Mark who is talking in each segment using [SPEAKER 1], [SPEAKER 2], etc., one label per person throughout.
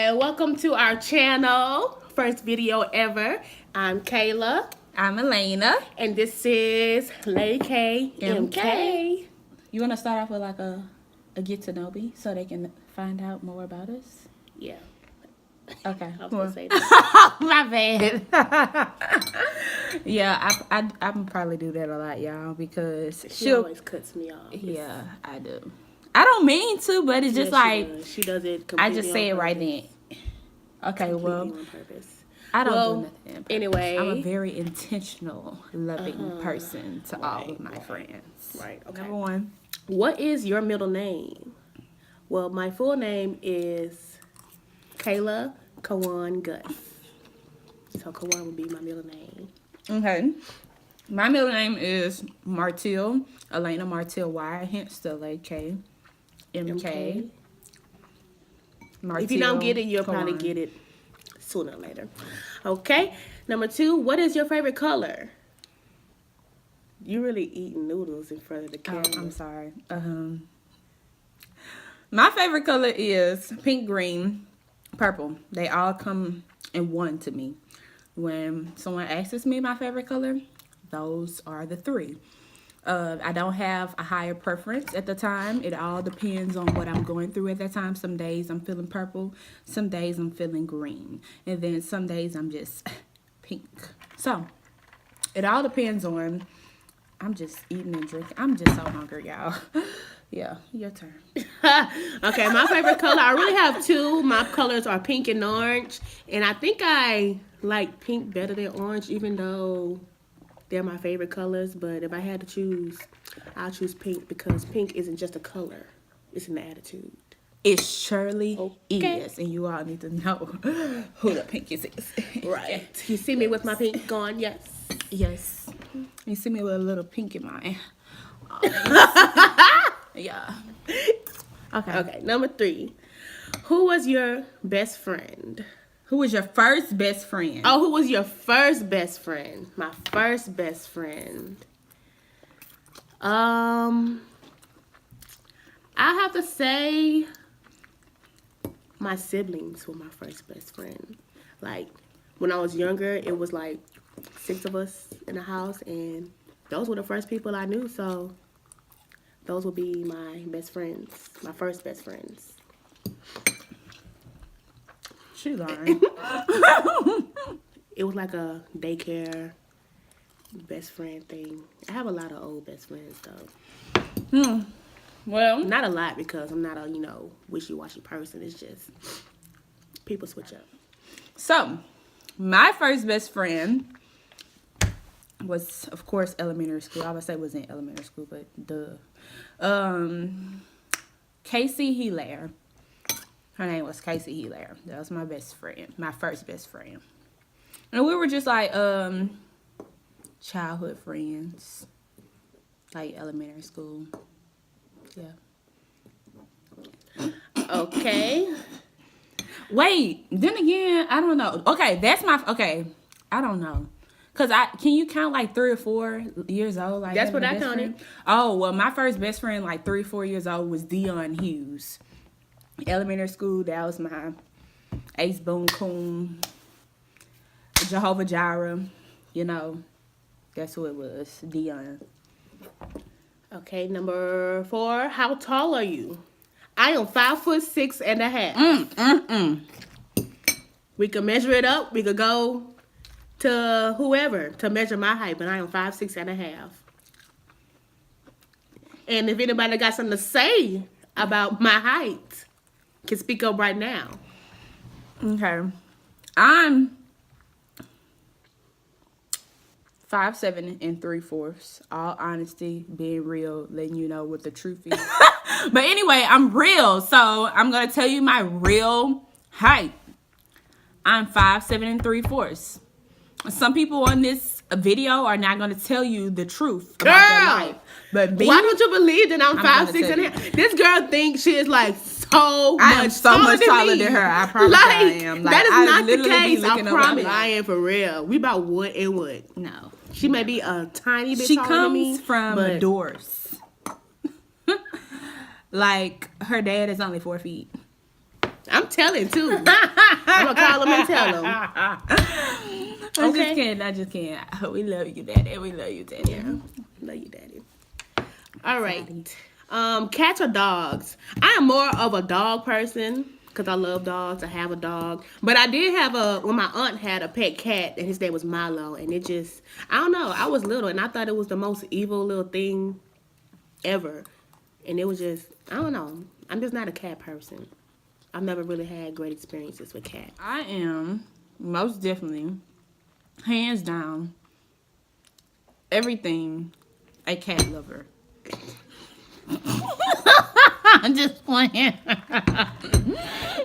[SPEAKER 1] Hi, welcome to our channel. First video ever. I'm Kayla.
[SPEAKER 2] I'm Elena.
[SPEAKER 1] And this is Lady K MK.
[SPEAKER 2] You want to start off with like a get to know me so they can find out more about us?
[SPEAKER 1] Yeah.
[SPEAKER 2] Okay.
[SPEAKER 1] I was going to say that.
[SPEAKER 2] My bad. Yeah, I probably do that a lot, y'all, because
[SPEAKER 1] she always cuts me off.
[SPEAKER 2] Yeah, I do. I don't mean to, but it's just like
[SPEAKER 1] she does it completely
[SPEAKER 2] I just say it right then. Okay, well,
[SPEAKER 1] on purpose.
[SPEAKER 2] I don't do nothing.
[SPEAKER 1] Anyway,
[SPEAKER 2] I'm a very intentional, loving person to all of my friends.
[SPEAKER 1] Right. Okay.
[SPEAKER 2] Number one.
[SPEAKER 1] What is your middle name? Well, my full name is Kayla Kawan Gus. So Kawan would be my middle name.
[SPEAKER 2] Okay. My middle name is Martell, Elena Martell Y, hence the K, MK.
[SPEAKER 1] If you don't get it, you'll probably get it sooner or later. Okay. Number 2, what is your favorite color? You really eating noodles in front of the camera.
[SPEAKER 2] Oh, I'm sorry. My favorite color is pink, green, purple. They all come in one to me. When someone asks me my favorite color, those are the 3. I don't have a higher preference at the time. It all depends on what I'm going through at that time. Some days I'm feeling purple. Some days I'm feeling green. And then some days I'm just pink. So, it all depends on... I'm just eating and drinking. I'm just so hungry, y'all. Yeah, your turn.
[SPEAKER 1] Okay, my favorite color, I really have 2. My colors are pink and orange. And I think I like pink better than orange, even though they're my favorite colors. But if I had to choose, I'll choose pink because pink isn't just a color. It's an attitude.
[SPEAKER 2] It surely is. And you all need to know who the pinkies is.
[SPEAKER 1] Right. You see me with my pink going? Yes.
[SPEAKER 2] Yes. You see me with a little pink in my... Yeah.
[SPEAKER 1] Okay, number 3. Who was your best friend?
[SPEAKER 2] Who was your first best friend?
[SPEAKER 1] Oh, who was your first best friend? My first best friend. I have to say my siblings were my first best friend. Like, when I was younger, it was like 6 of us in the house, and those were the first people I knew, so those would be my best friends, my first best friends.
[SPEAKER 2] She lying.
[SPEAKER 1] It was like a daycare best friend thing. I have a lot of old best friends, though.
[SPEAKER 2] Well,
[SPEAKER 1] not a lot because I'm not a, wishy-washy person. It's just people switch up.
[SPEAKER 2] So, my first best friend was, of course, elementary school. I would say it was in elementary school, but duh. Casey Hilaire. Her name was Casey Hilaire. That was my best friend. My first best friend. And we were just like childhood friends. Like elementary school. Yeah.
[SPEAKER 1] Okay.
[SPEAKER 2] Wait, then again, I don't know. Okay, I don't know. Cause can you count like 3 or 4 years old? Like
[SPEAKER 1] that's what I counted.
[SPEAKER 2] Oh well, my first best friend, like 3 or 4 years old, was Dion Hughes. Elementary school, that was my Ace Boone Coon, Jehovah Jireh. That's who it was, Dion.
[SPEAKER 1] Okay, number 4. How tall are you? I am 5'6.5". We could measure it up. We could go to whoever to measure my height, but I am 5'6.5". And if anybody got something to say about my height, can speak up right now.
[SPEAKER 2] Okay, I'm 5'7" and 3/4. All honesty, being real, letting you know what the truth is. But anyway, I'm real, so I'm gonna tell you my real height. I'm 5'7" and 3/4. Some people on this video are not gonna tell you the truth about their life. But
[SPEAKER 1] why don't you believe that I'm 5'6.5"? This girl thinks she is like so much taller than her.
[SPEAKER 2] I promise I am.
[SPEAKER 1] Like, that is not the case. I promise. I am for real. We about what and what.
[SPEAKER 2] No.
[SPEAKER 1] She may be a tiny bit taller than me.
[SPEAKER 2] She comes from Doris. Like, her dad is only 4 feet.
[SPEAKER 1] I'm I'm telling too. I'm gonna call him and tell him.
[SPEAKER 2] I just can't. We love you, Daddy. We love you, Daddy.
[SPEAKER 1] Yeah, love you, Daddy. All right. Cats or dogs? I am more of a dog person because I love dogs. I have a dog, but I did have when my aunt had a pet cat, and his name was Milo, and it just, I don't know. I was little, and I thought it was the most evil little thing ever, and it was just, I don't know. I'm just not a cat person. I've never really had great experiences with cats.
[SPEAKER 2] I am most definitely, hands down, everything, a cat lover. I'm just playing.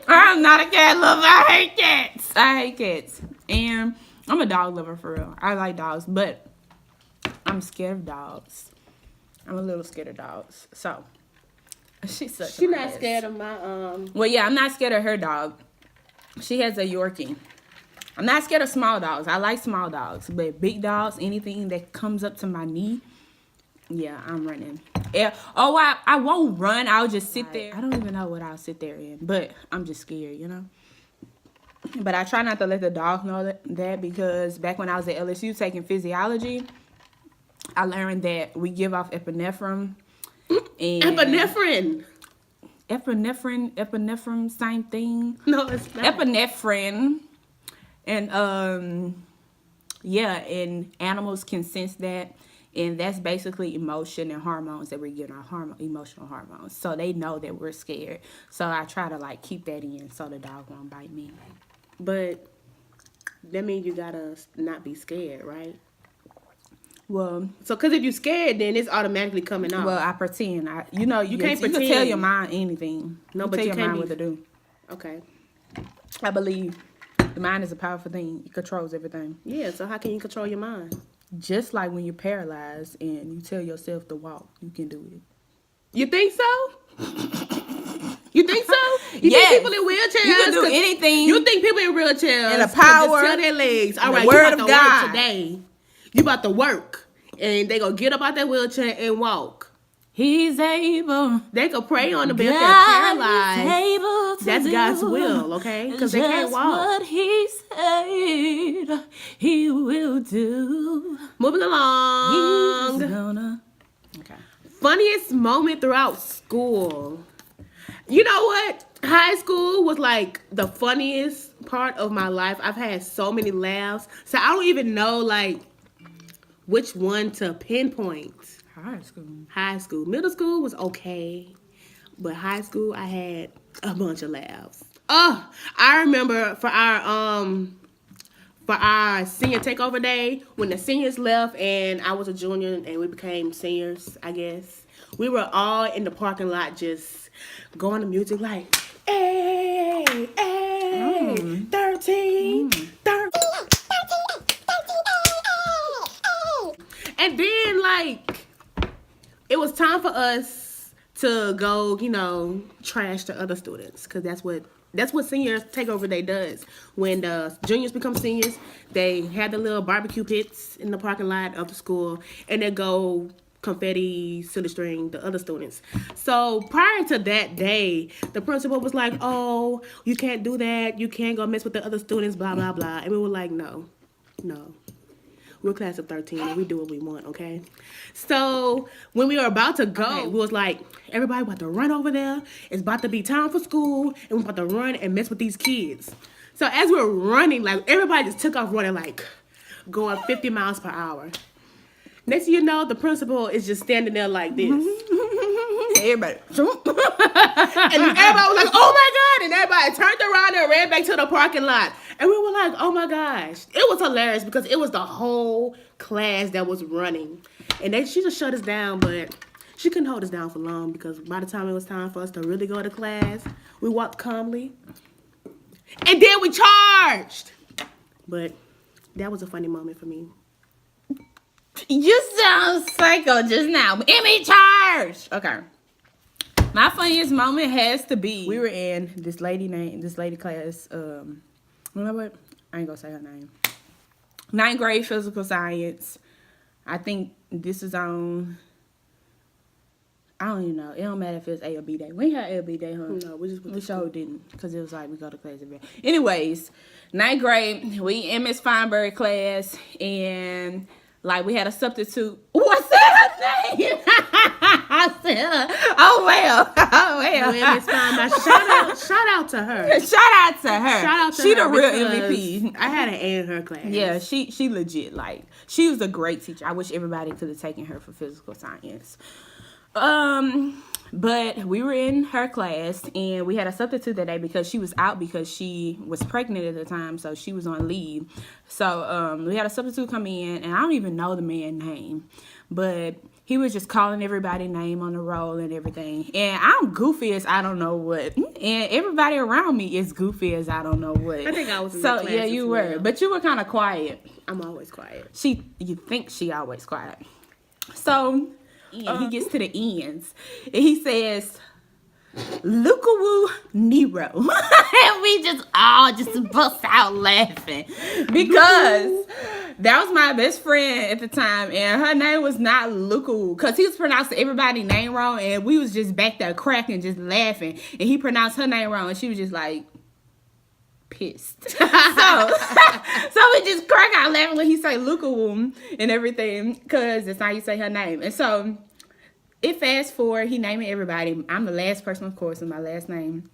[SPEAKER 2] I'm not a cat lover. I hate cats. And I'm a dog lover for real. I like dogs, but I'm scared of dogs. I'm a little scared of dogs. So she's
[SPEAKER 1] not scared of my
[SPEAKER 2] Well, yeah, I'm not scared of her dog. She has a Yorkie. I'm not scared of small dogs. I like small dogs, but big dogs, anything that comes up to my knee, yeah, I'm running. Yeah. Oh, I won't run. I'll just sit there. I don't even know what I'll sit there in, but I'm just scared, you know. But I try not to let the dog know that because back when I was at LSU taking physiology, I learned that we give off epinephrine. And epinephrine, same thing.
[SPEAKER 1] No, it's not.
[SPEAKER 2] Epinephrine. And yeah, and animals can sense that. And that's basically emotion and hormones that we're getting our emotional hormones. So they know that we're scared. So I try to like keep that in so the dog won't bite me.
[SPEAKER 1] But that means you gotta not be scared, right?
[SPEAKER 2] Well,
[SPEAKER 1] so because if you're scared, then it's automatically coming off.
[SPEAKER 2] Well, I pretend. You can't pretend. You can tell your mind anything.
[SPEAKER 1] No, but you
[SPEAKER 2] tell your mind what to do.
[SPEAKER 1] Okay.
[SPEAKER 2] I believe the mind is a powerful thing. It controls everything.
[SPEAKER 1] Yeah. So how can you control your mind?
[SPEAKER 2] Just like when you're paralyzed and you tell yourself to walk, you can do it.
[SPEAKER 1] You think so? You think so? You think people in wheelchairs?
[SPEAKER 2] You can do anything.
[SPEAKER 1] You think people in wheelchairs
[SPEAKER 2] and the power,
[SPEAKER 1] just tell their legs, all right,
[SPEAKER 2] word
[SPEAKER 1] you about
[SPEAKER 2] of
[SPEAKER 1] to
[SPEAKER 2] God
[SPEAKER 1] work today. You about to work, and they gonna get up out that wheelchair and walk.
[SPEAKER 2] He's able.
[SPEAKER 1] They could pray on the bed if they're paralyzed.
[SPEAKER 2] Able to
[SPEAKER 1] That's God's will, okay? Because they can't walk.
[SPEAKER 2] What He said He will do.
[SPEAKER 1] Moving along.
[SPEAKER 2] He's gonna. Okay.
[SPEAKER 1] Funniest moment throughout school. You know what? High school was like the funniest part of my life. I've had so many laughs. So I don't even know like which one to pinpoint. High school. Middle school was okay. But high school I had a bunch of laughs. Oh, I remember for our senior takeover day when the seniors left and I was a junior and we became seniors, I guess. We were all in the parking lot just going to music like, hey, 13. And then, like, it was time for us to go, trash the other students. Because that's what senior takeover day does. When the juniors become seniors, they have the little barbecue pits in the parking lot of the school. And they go confetti, silly string, the other students. So prior to that day, the principal was like, oh, you can't do that. You can't go mess with the other students, blah, blah, blah. And we were like, no. We're class of 13 and we do what we want, okay? So when we were about to go, we was like, everybody about to run over there. It's about to be time for school and we're about to run and mess with these kids. So as we were running, like everybody just took off running, like going 50 miles per hour. Next thing you know, the principal is just standing there like this.
[SPEAKER 2] Everybody.
[SPEAKER 1] And everybody was like, oh my God. And everybody turned around and ran back to the parking lot. And we were like, oh my gosh. It was hilarious because it was the whole class that was running. And she just shut us down, but she couldn't hold us down for long because by the time it was time for us to really go to class, we walked calmly. And then we charged. But that was a funny moment for me.
[SPEAKER 2] You sound psycho just now. Give me charge. Okay. My funniest moment has to be we were in this lady class. You know what? I ain't gonna say her name. 9th grade physical science. I think this is on I don't even know. It don't matter if it's A or B day. We ain't had A or B day, huh?
[SPEAKER 1] No, we just went
[SPEAKER 2] We
[SPEAKER 1] to
[SPEAKER 2] sure
[SPEAKER 1] school.
[SPEAKER 2] didn't, because it was like we go to class every day. Anyways, ninth grade, we in Miss Feinberg class, and like we had a substitute. What's that her name? I said, oh well, oh well.
[SPEAKER 1] When Miss Feinberg, shout out to her.
[SPEAKER 2] Shout out to her.
[SPEAKER 1] Shout out to
[SPEAKER 2] she
[SPEAKER 1] her
[SPEAKER 2] the real
[SPEAKER 1] because
[SPEAKER 2] MVP.
[SPEAKER 1] I had an A in her class.
[SPEAKER 2] Yeah, she legit, like, she was a great teacher. I wish everybody could have taken her for physical science. But we were in her class, and we had a substitute that day because she was out because she was pregnant at the time, so she was on leave. So we had a substitute come in, and I don't even know the man's name, but he was just calling everybody name on the roll and everything. And I'm goofy as I don't know what, and everybody around me is goofy as I don't know what.
[SPEAKER 1] I think I was in
[SPEAKER 2] so
[SPEAKER 1] that class
[SPEAKER 2] yeah,
[SPEAKER 1] as
[SPEAKER 2] you
[SPEAKER 1] well.
[SPEAKER 2] were, but you were kind of quiet.
[SPEAKER 1] I'm always quiet.
[SPEAKER 2] You think she always quiet. So he gets to the ends and he says, Lukawu Nero. And we just all just bust out laughing because that was my best friend at the time, and her name was not Lukawu because he was pronouncing everybody's name wrong, and we was just back there cracking, just laughing, and he pronounced her name wrong, and she was just like pissed. So we just crack out laughing when he say Lukawu and everything because that's how you say her name. And so it fast forward, he naming everybody. I'm the last person, of course, and my last name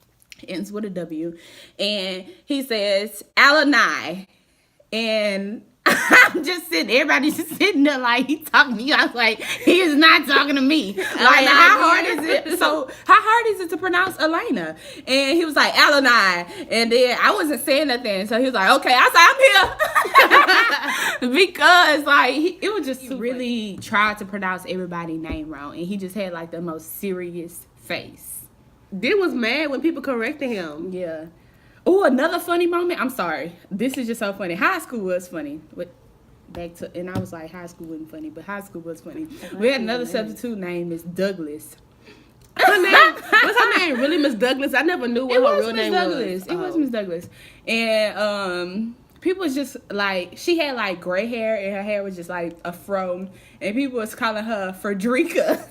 [SPEAKER 2] ends with a W. And he says, Alanai. And I'm just sitting, everybody's just sitting there like he talking to me. I was like, he is not talking to me. Like, how hard is it? So, how hard is it to pronounce Elena? And he was like, Alanai. And then I wasn't saying nothing. So he was like, okay. I said, I'm here. Because, like, it was just really tried to pronounce everybody's name wrong. And he just had, like, the most serious face.
[SPEAKER 1] Did was mad when people corrected him.
[SPEAKER 2] Yeah. Oh, another funny moment. I'm sorry. This is just so funny. High school was funny. And I was like, high school wasn't funny, but high school was funny. We had another substitute named Miss Douglas.
[SPEAKER 1] What's her name? Really, Miss Douglas? I never knew what her real name was.
[SPEAKER 2] It was Miss Douglas. And people was just like, she had like gray hair, and her hair was just like a fro, and people was calling her Frederica.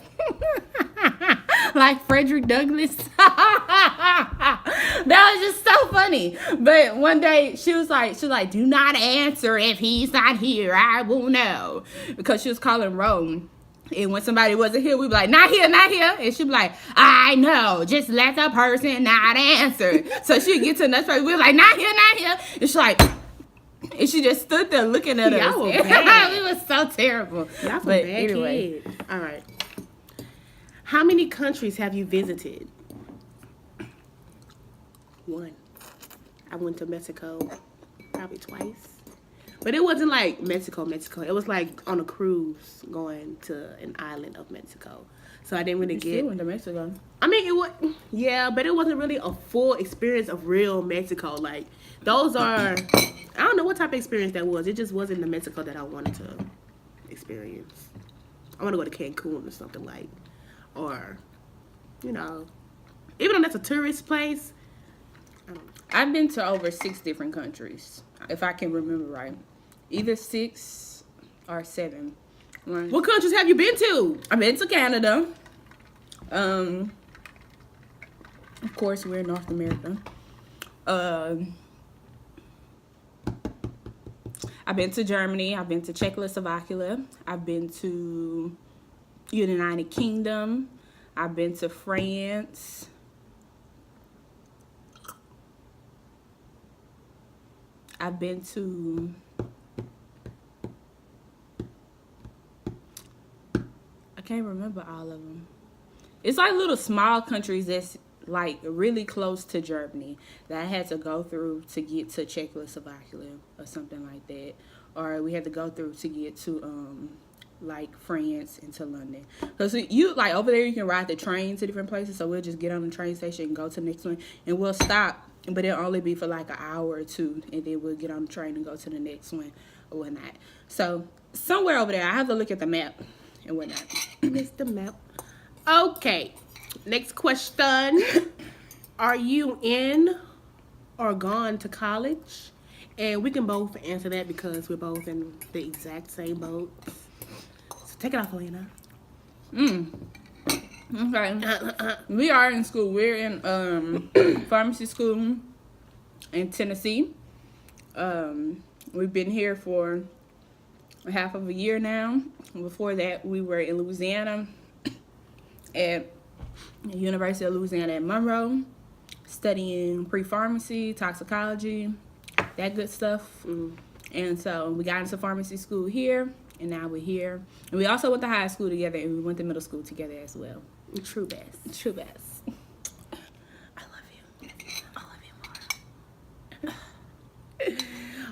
[SPEAKER 2] Like Frederick Douglass. That was just so funny. But one day she was like, do not answer if he's not here. I will know. Because she was calling Rome. And when somebody wasn't here, we'd be like, not here, not here. And she'd be like, I know. Just let the person not answer. So she'd get to the next person. We'd be like, not here, not here. And she's like, and she just stood there looking at us.
[SPEAKER 1] Y'all were bad.
[SPEAKER 2] It was so terrible.
[SPEAKER 1] Y'all some
[SPEAKER 2] But
[SPEAKER 1] bad
[SPEAKER 2] anyway.
[SPEAKER 1] kids. All right. How many countries have you visited? 1. I went to Mexico probably twice. But it wasn't like Mexico. It was like on a cruise going to an island of Mexico. So I didn't really get...
[SPEAKER 2] Still went to Mexico.
[SPEAKER 1] I mean, it was... Yeah, but it wasn't really a full experience of real Mexico. Like, those are... I don't know what type of experience that was. It just wasn't the Mexico that I wanted to experience. I want to go to Cancun or something like... Or, you know... Even though that's a tourist place... I don't know.
[SPEAKER 2] I've been to over 6 different countries, if I can remember right. Either 6 or 7.
[SPEAKER 1] What countries have you been to?
[SPEAKER 2] I've been to Canada. Of course, we're in North America. I've been to Germany. I've been to Czechoslovakia. I've been to United Kingdom. I've been to France. I've been to... I can't remember all of them. It's like little small countries that's like really close to Germany that I had to go through to get to Czechoslovakia or something like that. Or we had to go through to get to like France and to London. Because you like over there you can ride the train to different places. So we'll just get on the train station and go to the next one. And we'll stop. But it'll only be for like an hour or 2. And then we'll get on the train and go to the next one or whatnot. So somewhere over there, I have to look at the map and whatnot.
[SPEAKER 1] Mr. Map. Okay. Next question. Are you in or gone to college? And we can both answer that because we're both in the exact same boat. So take it off, Elena.
[SPEAKER 2] Okay. We are in school. We're in pharmacy school in Tennessee. We've been here for half of a year now. Before that, we were in Louisiana at the University of Louisiana at Monroe, studying pre-pharmacy, toxicology, that good stuff. And so we got into pharmacy school here, and now we're here. And we also went to high school together, and we went to middle school together as well.
[SPEAKER 1] True best.
[SPEAKER 2] True best. I love you. I love you more.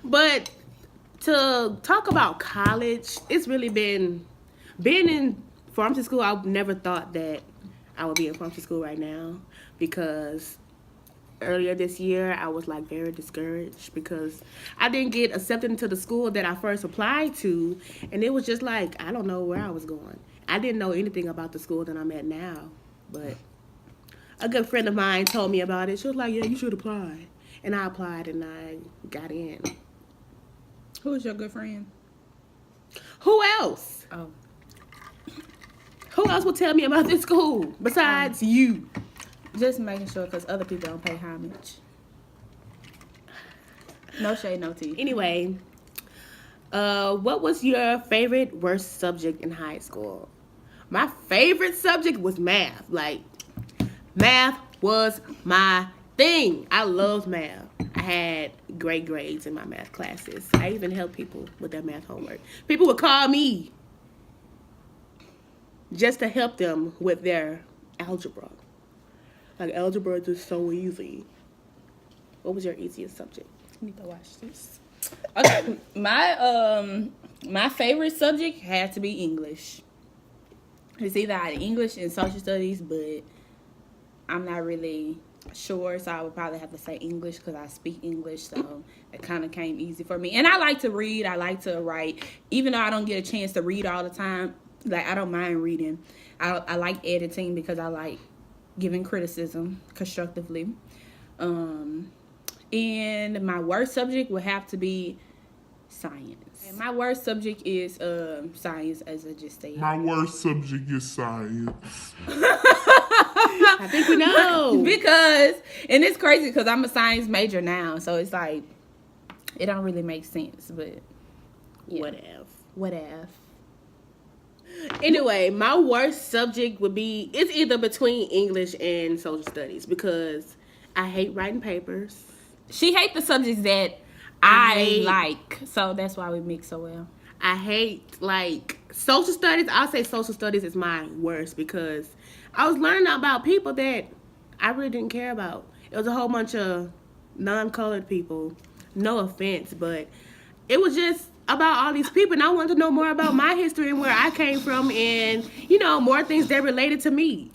[SPEAKER 1] But to talk about college, it's really been being in pharmacy school. I never thought that I would be in pharmacy school right now, because earlier this year I was like very discouraged because I didn't get accepted into the school that I first applied to, and it was just like I don't know where I was going. I didn't know anything about the school that I'm at now, but a good friend of mine told me about it. She was like, "Yeah, you should apply," and I applied and I got in.
[SPEAKER 2] Who is your good friend?
[SPEAKER 1] Who else?
[SPEAKER 2] Oh.
[SPEAKER 1] Who else will tell me about this school besides you?
[SPEAKER 2] Just making sure, because other people don't pay homage. No shade, no tea.
[SPEAKER 1] Anyway, what was your favorite worst subject in high school? My favorite subject was math. Like, math was my thing. I loved math. I had great grades in my math classes. I even helped people with their math homework. People would call me just to help them with their algebra. Like, algebra is just so easy. What was your easiest subject?
[SPEAKER 2] I need to watch this. Okay, my favorite subject had to be English. It's either I had English and social studies, but I'm not really sure, so I would probably have to say English because I speak English, so it kind of came easy for me. And I like to read, I like to write, even though I don't get a chance to read all the time. Like, I don't mind reading. I like editing because I like giving criticism constructively. And my worst subject would have to be science. And my worst subject is science, as I just said.
[SPEAKER 3] My worst subject is science.
[SPEAKER 1] I think we know.
[SPEAKER 2] Because, and it's crazy because I'm a science major now, so it's like, it don't really make sense, but yeah. Whatever.
[SPEAKER 1] Anyway, my worst subject would be, it's either between English and social studies because I hate writing papers.
[SPEAKER 2] She hates the subjects that I like, so that's why we mix so well.
[SPEAKER 1] I hate, like, social studies. I'll say social studies is my worst because I was learning about people that I really didn't care about. It was a whole bunch of non-colored people. No offense, but it was just about all these people, and I wanted to know more about my history and where I came from, and, you know, more things that related to me.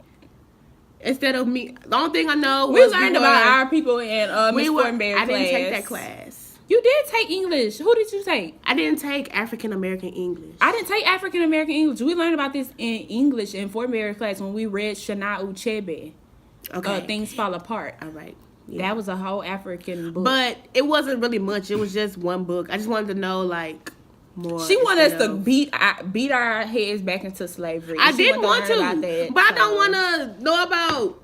[SPEAKER 1] Instead of me, the only thing I know
[SPEAKER 2] We
[SPEAKER 1] was
[SPEAKER 2] learned about our people in Miss Fortenberry class.
[SPEAKER 1] I didn't take that class.
[SPEAKER 2] You did take English. Who did you take?
[SPEAKER 1] I didn't take African American English.
[SPEAKER 2] I didn't take African American English. We learned about this in English in Fortenberry class when we read Shana Uchebe.
[SPEAKER 1] Okay.
[SPEAKER 2] Things Fall Apart.
[SPEAKER 1] All right.
[SPEAKER 2] Yeah. That was a whole African book.
[SPEAKER 1] But it wasn't really much. It was just one book. I just wanted to know, like, more.
[SPEAKER 2] She wanted us to beat our heads back into slavery.
[SPEAKER 1] I didn't want to, but I don't want to know about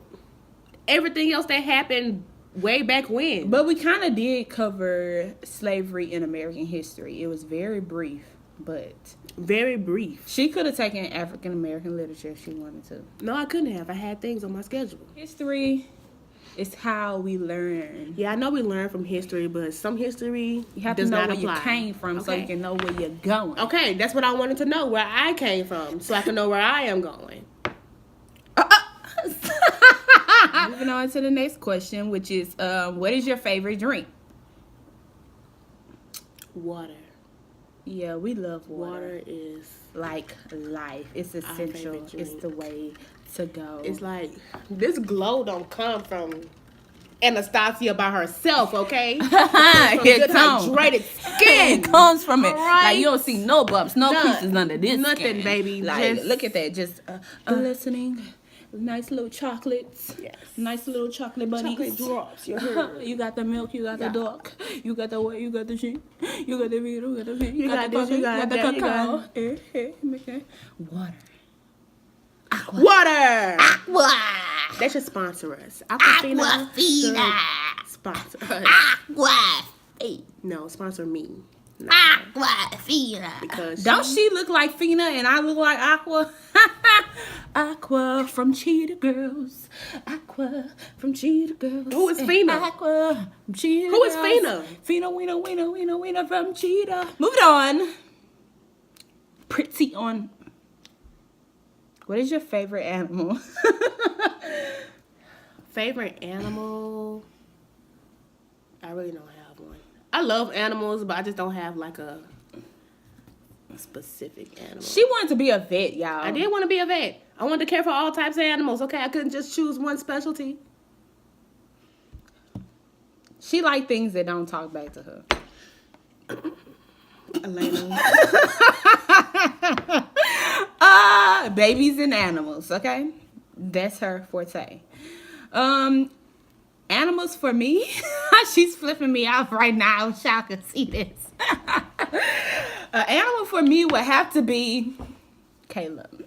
[SPEAKER 1] everything else that happened way back when.
[SPEAKER 2] But we kind of did cover slavery in American history. It was very brief, but
[SPEAKER 1] very brief.
[SPEAKER 2] She could have taken African American literature if she wanted to.
[SPEAKER 1] No, I couldn't have. I had things on my schedule.
[SPEAKER 2] History is how we learn.
[SPEAKER 1] Yeah, I know we learn from history, but some history
[SPEAKER 2] you have to know where you came from, so you can know where you're going.
[SPEAKER 1] Okay, that's what I wanted to know, where I came from, so I can know where I am going.
[SPEAKER 2] Moving on to the next question, which is, what is your favorite drink?
[SPEAKER 1] Water.
[SPEAKER 2] Yeah, we love water.
[SPEAKER 1] Water is
[SPEAKER 2] like life. It's essential. It's the way to go.
[SPEAKER 1] It's like, this glow don't come from Anastasia by herself, okay?
[SPEAKER 2] It comes from
[SPEAKER 1] hydrated skin.
[SPEAKER 2] It comes from it.
[SPEAKER 1] Right?
[SPEAKER 2] Like, you don't see no bumps, no creases under this
[SPEAKER 1] Nothing,
[SPEAKER 2] skin.
[SPEAKER 1] baby.
[SPEAKER 2] Like,
[SPEAKER 1] just,
[SPEAKER 2] look at that. Just glistening. Nice little chocolates.
[SPEAKER 1] Yes.
[SPEAKER 2] Nice little chocolate bunnies.
[SPEAKER 1] Chocolate drops.
[SPEAKER 2] You got the milk, you got the dark, you got the white, you got the sheen, you got the veal, you got the pink,
[SPEAKER 1] You got
[SPEAKER 2] the
[SPEAKER 1] this, you
[SPEAKER 2] coffee,
[SPEAKER 1] got
[SPEAKER 2] the
[SPEAKER 1] that, you
[SPEAKER 2] cacao.
[SPEAKER 1] got
[SPEAKER 2] Water.
[SPEAKER 1] Water.
[SPEAKER 2] Aqua.
[SPEAKER 1] They should sponsor us. Aquafina should sponsor us.
[SPEAKER 2] Aqua.
[SPEAKER 1] No, sponsor me. Not her,
[SPEAKER 2] Aquafina.
[SPEAKER 1] because
[SPEAKER 2] Don't she look like Fina and I look like Aqua? Aqua from Cheetah Girls. Aqua from Cheetah Girls.
[SPEAKER 1] Who is Fina?
[SPEAKER 2] Aqua from Cheetah
[SPEAKER 1] Who is
[SPEAKER 2] Girls.
[SPEAKER 1] Fina?
[SPEAKER 2] Fina, Wiener from Cheetah. Moving on. Pretty on. What is your favorite animal?
[SPEAKER 1] favorite animal. I really don't have one. I love animals, but I just don't have like a specific animal.
[SPEAKER 2] She wanted to be a vet, y'all.
[SPEAKER 1] I did want to be a vet. I wanted to care for all types of animals. Okay, I couldn't just choose one specialty.
[SPEAKER 2] She like things that don't talk back to her.
[SPEAKER 1] Elena.
[SPEAKER 2] Babies and animals, okay? That's her forte. Animals for me. She's flipping me off right now. I wish y'all could see this. An animal for me would have to be Caleb.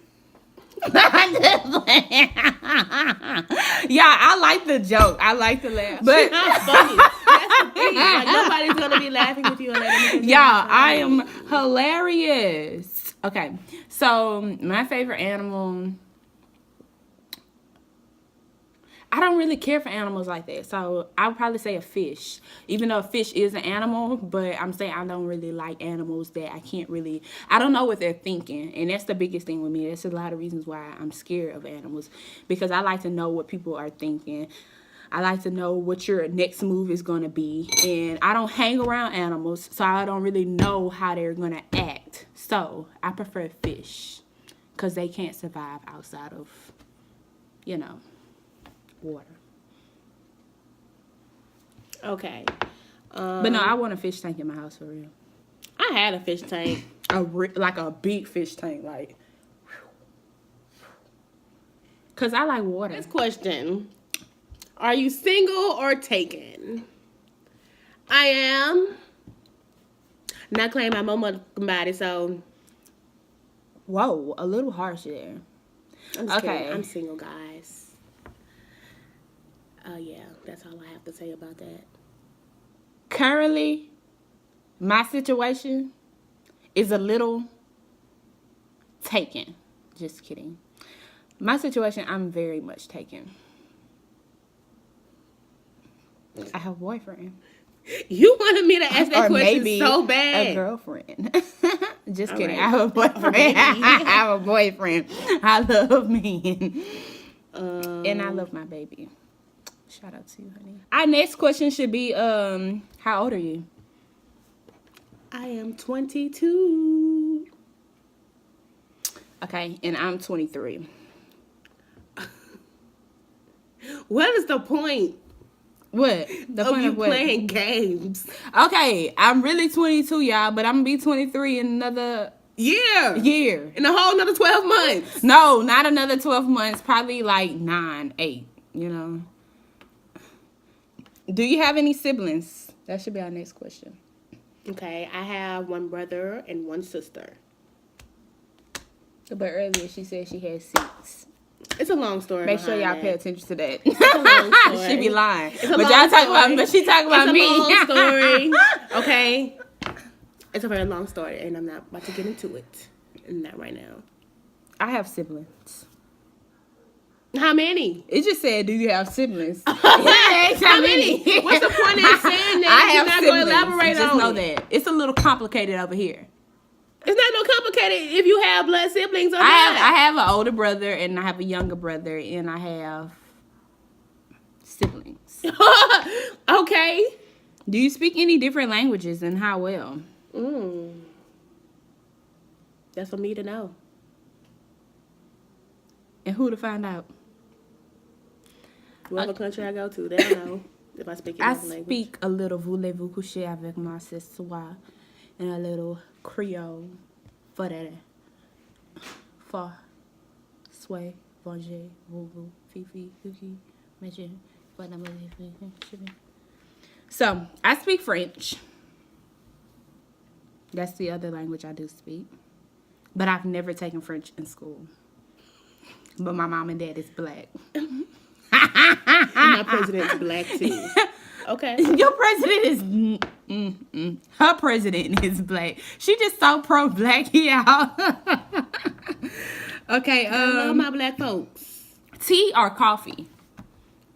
[SPEAKER 2] Yeah, I like the joke. I like the laugh. But
[SPEAKER 1] Not funny. That's the thing. Like, nobody's gonna be laughing with you, Elena. because you're
[SPEAKER 2] y'all,
[SPEAKER 1] not
[SPEAKER 2] I
[SPEAKER 1] funny.
[SPEAKER 2] am hilarious. Okay, so my favorite animal. I don't really care for animals like that. So I would probably say a fish. Even though a fish is an animal, but I'm saying I don't really like animals that I don't know what they're thinking. And that's the biggest thing with me. That's a lot of reasons why I'm scared of animals. Because I like to know what people are thinking. I like to know what your next move is going to be. And I don't hang around animals, so I don't really know how they're going to act. So I prefer fish. Because they can't survive outside of, water.
[SPEAKER 1] Okay.
[SPEAKER 2] But no, I want a fish tank in my house for real.
[SPEAKER 1] I had a fish tank.
[SPEAKER 2] Like a big fish tank, like. Cause I like water.
[SPEAKER 1] Next question. Are you single or taken? I am. Not claiming my mama body, so
[SPEAKER 2] Whoa, a little harsh there.
[SPEAKER 1] I'm just
[SPEAKER 2] Okay.
[SPEAKER 1] kidding. I'm single, guys. Yeah, that's all I have to say about that.
[SPEAKER 2] Currently, my situation is a little taken. Just kidding. My situation, I'm very much taken. I have a boyfriend.
[SPEAKER 1] You wanted me to ask that
[SPEAKER 2] Or
[SPEAKER 1] question
[SPEAKER 2] maybe
[SPEAKER 1] so
[SPEAKER 2] a
[SPEAKER 1] bad.
[SPEAKER 2] girlfriend. Just
[SPEAKER 1] All
[SPEAKER 2] kidding.
[SPEAKER 1] right.
[SPEAKER 2] I have a boyfriend. I have a boyfriend. I love men. And I love my baby. Shout out to you, honey. Our next question should be, how old are you?
[SPEAKER 1] I am 22.
[SPEAKER 2] Okay, and I'm 23.
[SPEAKER 1] What is the point
[SPEAKER 2] What? The
[SPEAKER 1] of
[SPEAKER 2] point
[SPEAKER 1] you
[SPEAKER 2] of what?
[SPEAKER 1] playing games?
[SPEAKER 2] Okay, I'm really 22, y'all, but I'm gonna be 23 in another
[SPEAKER 1] Yeah.
[SPEAKER 2] year.
[SPEAKER 1] In a whole another 12 months.
[SPEAKER 2] No, not another 12 months. Probably like 9, 8, Do you have any siblings? That should be our next question.
[SPEAKER 1] Okay, I have one brother and one sister.
[SPEAKER 2] But earlier she said she had 6.
[SPEAKER 1] It's a long story.
[SPEAKER 2] Make sure y'all
[SPEAKER 1] behind
[SPEAKER 2] pay
[SPEAKER 1] that.
[SPEAKER 2] attention to that.
[SPEAKER 1] It's a long story.
[SPEAKER 2] She be lying.
[SPEAKER 1] a
[SPEAKER 2] But
[SPEAKER 1] long
[SPEAKER 2] y'all talk about
[SPEAKER 1] story.
[SPEAKER 2] but she talk about
[SPEAKER 1] It's a
[SPEAKER 2] me.
[SPEAKER 1] long story. Okay. It's a very long story, and I'm not about to get into it. Not right now.
[SPEAKER 2] I have siblings.
[SPEAKER 1] How many?
[SPEAKER 2] It just said, do you have siblings?
[SPEAKER 1] How many? What's the point in saying that?
[SPEAKER 2] I
[SPEAKER 1] You're
[SPEAKER 2] have
[SPEAKER 1] not
[SPEAKER 2] siblings.
[SPEAKER 1] going to elaborate
[SPEAKER 2] Just
[SPEAKER 1] on
[SPEAKER 2] know
[SPEAKER 1] it.
[SPEAKER 2] that. It's a little complicated over here.
[SPEAKER 1] It's not no complicated if you have blood siblings or
[SPEAKER 2] I have an older brother and I have a younger brother and I have siblings.
[SPEAKER 1] Okay.
[SPEAKER 2] Do you speak any different languages and how well?
[SPEAKER 1] That's for me to know.
[SPEAKER 2] And who to find out?
[SPEAKER 1] Whatever country I go to, they'll know if I speak
[SPEAKER 2] I
[SPEAKER 1] another language.
[SPEAKER 2] speak a little voulez-vous coucher avec moi ce soir and a little Creole. For sway, bonjour, vous, fifi, cookie, monsieur. So, I speak French. That's the other language I do speak. But I've never taken French in school. but my mom and dad is black.
[SPEAKER 1] And my president's black too. Okay.
[SPEAKER 2] Your president is her president is black. She just so pro black, y'all. Okay,
[SPEAKER 1] I love my black folks.
[SPEAKER 2] tea or coffee?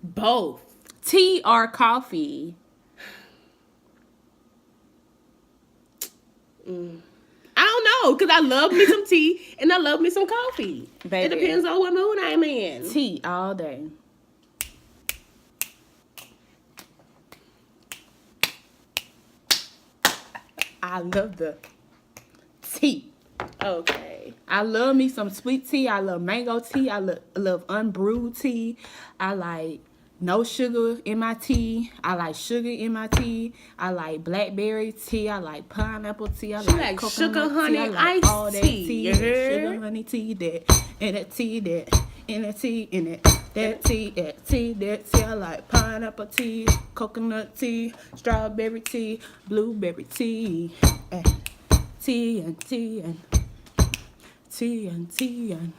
[SPEAKER 1] Both.
[SPEAKER 2] Tea or coffee?
[SPEAKER 1] I don't know, because I love me some tea and I love me some coffee.
[SPEAKER 2] Baby.
[SPEAKER 1] It depends on what mood I'm in.
[SPEAKER 2] Tea all day. I love the tea.
[SPEAKER 1] Okay.
[SPEAKER 2] I love me some sweet tea. I love mango tea. I love unbrewed tea. I like no sugar in my tea. I like sugar in my tea. I like blackberry tea. I like pineapple tea. I
[SPEAKER 1] She like
[SPEAKER 2] like coconut
[SPEAKER 1] sugar, honey,
[SPEAKER 2] tea. I like
[SPEAKER 1] iced
[SPEAKER 2] all that
[SPEAKER 1] tea,
[SPEAKER 2] tea.
[SPEAKER 1] you
[SPEAKER 2] that
[SPEAKER 1] heard?
[SPEAKER 2] Sugar, honey tea, that, and that tea, that, and that tea, and that tea, that tea, that tea. I like pineapple tea, coconut tea, strawberry tea, blueberry tea, tea and tea and tea and tea and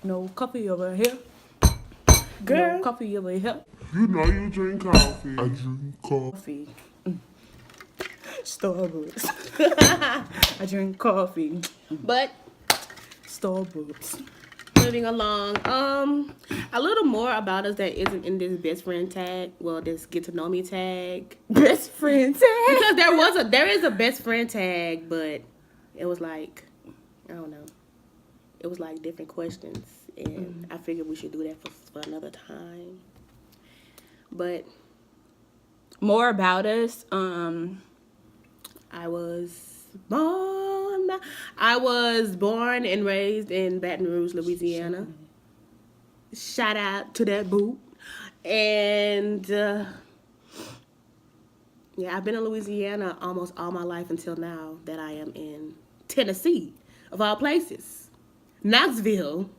[SPEAKER 2] no coffee over here.
[SPEAKER 1] Girl.
[SPEAKER 2] No coffee over here.
[SPEAKER 3] You know you drink coffee. I drink coffee.
[SPEAKER 2] Coffee. Starbucks. I drink coffee.
[SPEAKER 1] But
[SPEAKER 2] Starbucks.
[SPEAKER 1] moving along, a little more about us that isn't in this best friend tag. Well, this get to know me tag.
[SPEAKER 2] Best friend tag.
[SPEAKER 1] Because there is a best friend tag, but it was like, I don't know. It was like different questions, and I figured we should do that for another time. But
[SPEAKER 2] More about us.
[SPEAKER 1] I was born and raised in Baton Rouge, Louisiana. Shout out to that boot. And yeah, I've been in Louisiana almost all my life until now that I am in Tennessee, of all places. Knoxville,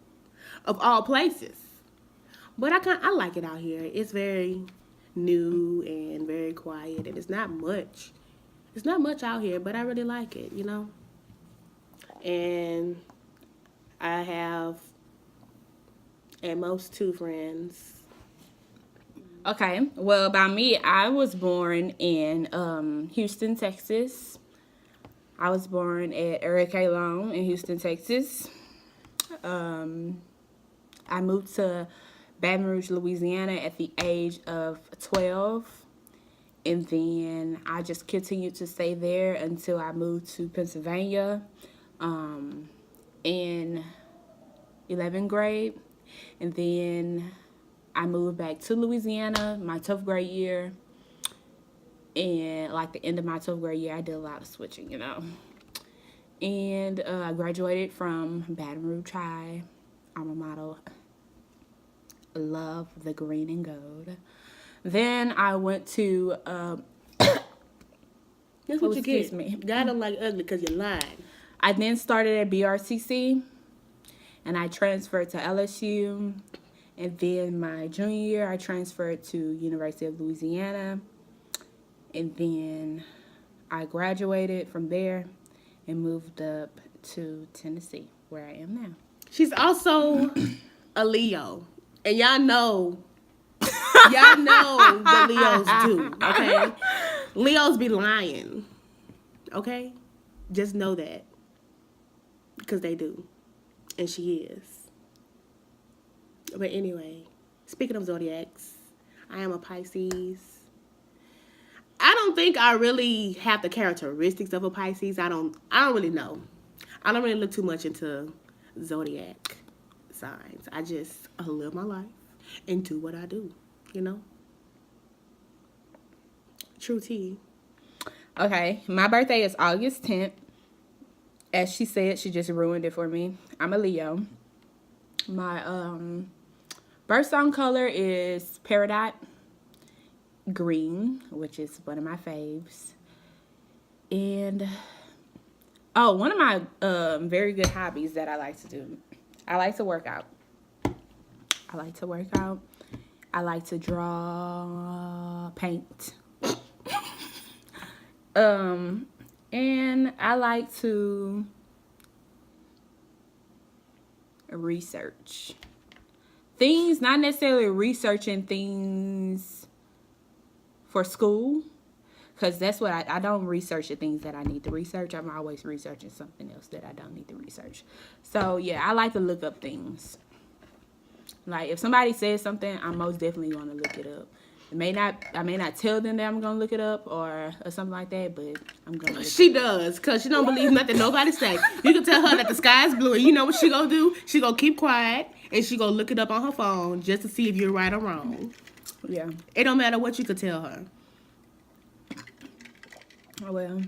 [SPEAKER 1] of all places. But I like it out here. It's very new and very quiet, and it's not much. It's not much out here, but I really like it, you know? And I have at most 2 friends.
[SPEAKER 2] Okay. Well, about me, I was born in Houston, Texas. I was born at Eric A. Long in Houston, Texas. I moved to Baton Rouge, Louisiana at the age of 12. And then I just continued to stay there until I moved to Pennsylvania in 11th grade. And then I moved back to Louisiana my 12th grade year. And like the end of my 12th grade year, I did a lot of switching, you know. And I graduated from Baton Rouge High. I'm a model. Love the green and gold. Then I went to
[SPEAKER 1] That's what you
[SPEAKER 2] excuse
[SPEAKER 1] get.
[SPEAKER 2] me.
[SPEAKER 1] God don't like ugly because you're lying.
[SPEAKER 2] I then started at BRCC, and I transferred to LSU. And then my junior year, I transferred to University of Louisiana. And then I graduated from there and moved up to Tennessee, where I am now.
[SPEAKER 1] She's also a Leo. And y'all know the Leos do, okay? Leos be lying, okay? Just know that. Because they do. And she is. But anyway, speaking of zodiacs, I am a Pisces. I don't think I really have the characteristics of a Pisces. I don't really know. I don't really look too much into zodiac signs. I live my life and do what I do, you know? True tea.
[SPEAKER 2] Okay, my birthday is August 10th. As she said, she just ruined it for me. I'm a Leo. My birth sign color is peridot green, which is one of my faves. And one of my very good hobbies that I like to do. I like to work out. I like to draw, paint. And I like to research. things, not necessarily researching things for school, because that's what I don't research the things that I need to research. I'm always researching something else that I don't need to research. So yeah, I like to look up things. Like if somebody says something, I'm most definitely going to look it up. I may not tell them that I'm going to look it up or something like that, but I'm going to.
[SPEAKER 1] She does, because she don't believe nothing nobody say. You can tell her that the sky is blue, and you know what she going to do? She going to keep quiet, and she going to look it up on her phone just to see if you're right or wrong.
[SPEAKER 2] Yeah.
[SPEAKER 1] It don't matter what you could tell her.
[SPEAKER 2] Well,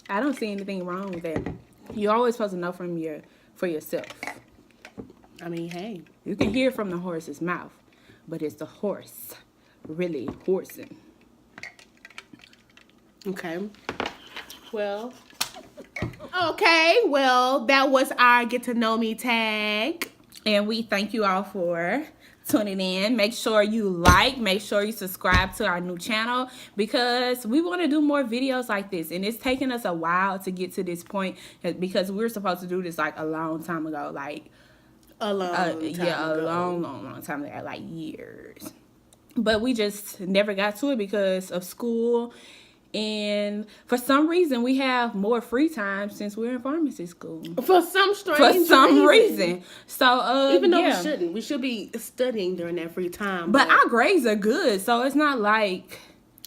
[SPEAKER 2] I don't see anything wrong with that. You're always supposed to know for yourself.
[SPEAKER 1] I mean, hey.
[SPEAKER 2] You can hear from the horse's mouth, but it's the horse really horsing.
[SPEAKER 1] Okay. Well, that was our Get to Know Me tag.
[SPEAKER 2] And we thank you all for tuning in. Make sure you make sure you subscribe to our new channel, because we want to do more videos like this, and it's taken us a while to get to this point, because we were supposed to do this like a long time ago, like
[SPEAKER 1] A long
[SPEAKER 2] time ago, like years, but we just never got to it because of school. And for some reason, we have more free time since we're in pharmacy school.
[SPEAKER 1] For some
[SPEAKER 2] reason. So,
[SPEAKER 1] even though we should be studying during that free time.
[SPEAKER 2] But our grades are good, so it's not like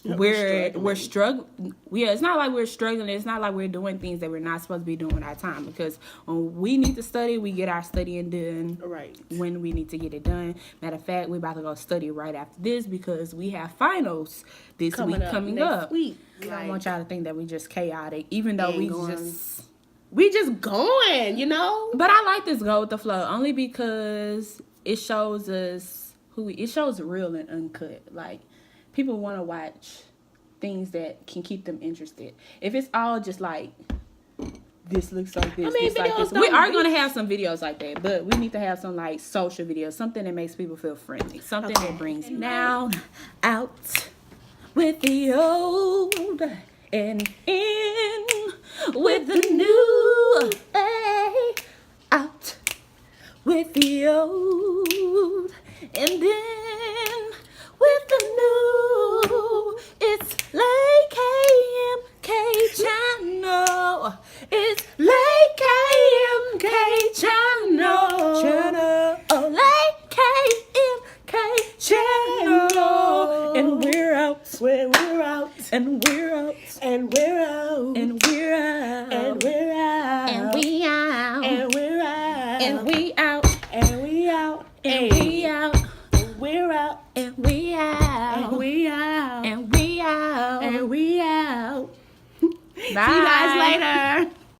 [SPEAKER 2] we're struggling. Yeah, it's not like we're struggling. It's not like we're doing things that we're not supposed to be doing with our time. Because when we need to study, we get our studying done.
[SPEAKER 1] Right.
[SPEAKER 2] When we need to get it done. Matter of fact, we're about to go study right after this, because we have finals this week coming up. I don't want y'all to think that we just chaotic, even though we just going, you know. But I like this go with the flow only because it shows us it shows real and uncut. Like, people want to watch things that can keep them interested. If it's all just like, this looks like this, this like this. We are going to have some videos like that, but we need to have some like social videos, something that makes people feel friendly, something that brings now out with the old and in with the new. Hey, out with the old and then with the new. It's Lake KMK channel. It's Lake KMK channel. Oh, Lake KMK channel. And we're out.
[SPEAKER 1] We're out.
[SPEAKER 2] And we're out.
[SPEAKER 1] And we're out.
[SPEAKER 2] And we're out.
[SPEAKER 1] And we're out.
[SPEAKER 2] And we out.
[SPEAKER 1] And we're out.
[SPEAKER 2] And we out.
[SPEAKER 1] And we out.
[SPEAKER 2] And we out.
[SPEAKER 1] And we're out.
[SPEAKER 2] And we out.
[SPEAKER 1] And we out.
[SPEAKER 2] And we out.
[SPEAKER 1] And we out.
[SPEAKER 2] Bye.
[SPEAKER 1] See you guys later.